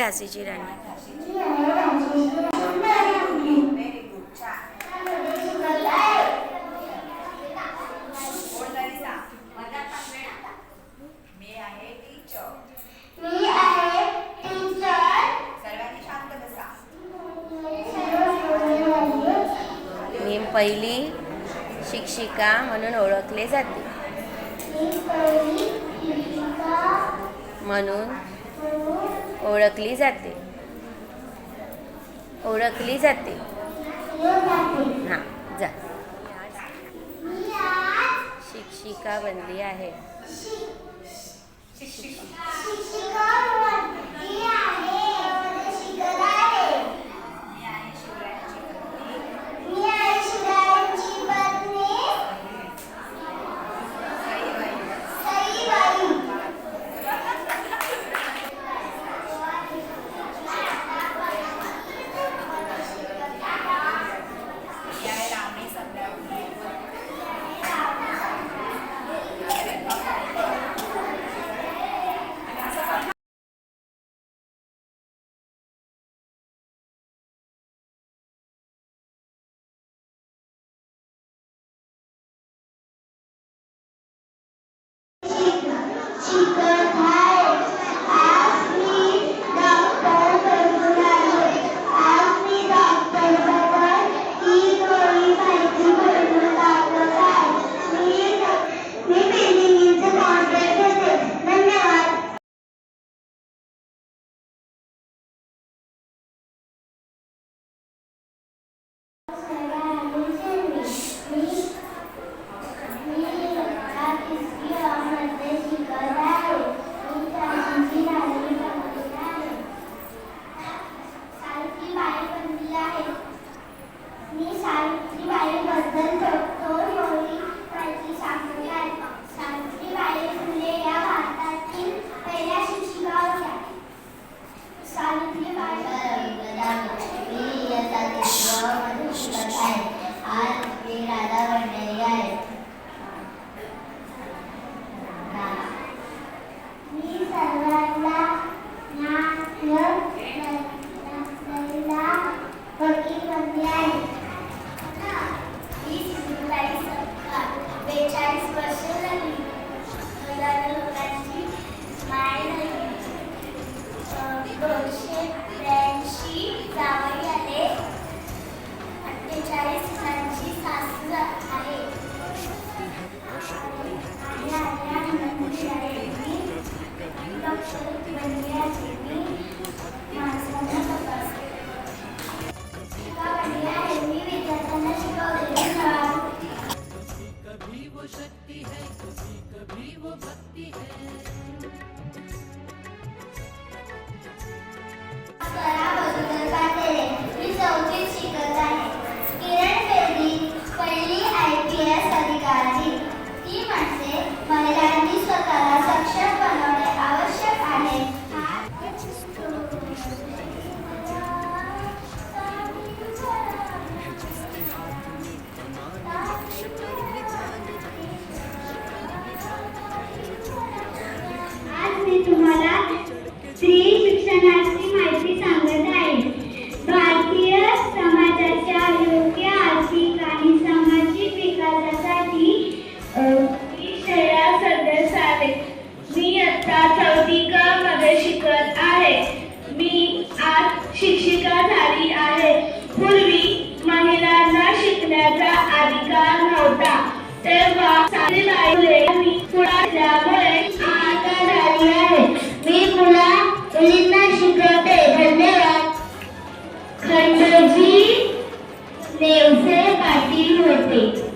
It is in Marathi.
झाशीची राणी? मी पहिली शिक्षिका म्हणून ओळखले जाते. म्हणून ओळखली जाते. ओळखली जाते. हां, जा. शिक्षिका बनली आहे. तुम्हाला स्त्री शिक्षणाची माहिती सांगत आहे. भारतीय समाजाच्या योग्य आर्थिक आणि सामाजिक विकासासाठी शहरात सदस्य आहे. मी आता 4थी क मध्ये शिकत आहे. मी आज शिक्षिका झाली आहे. पूर्वी महिलांना शिकण्याचा अधिकार नव्हता, तेव्हा सावित्रीबाई मी पुढारल्यामुळे आता झाली आहे. मी मुलींना शिकवते. धन्यवाद. खंडोजी नेवसे पाटील होते.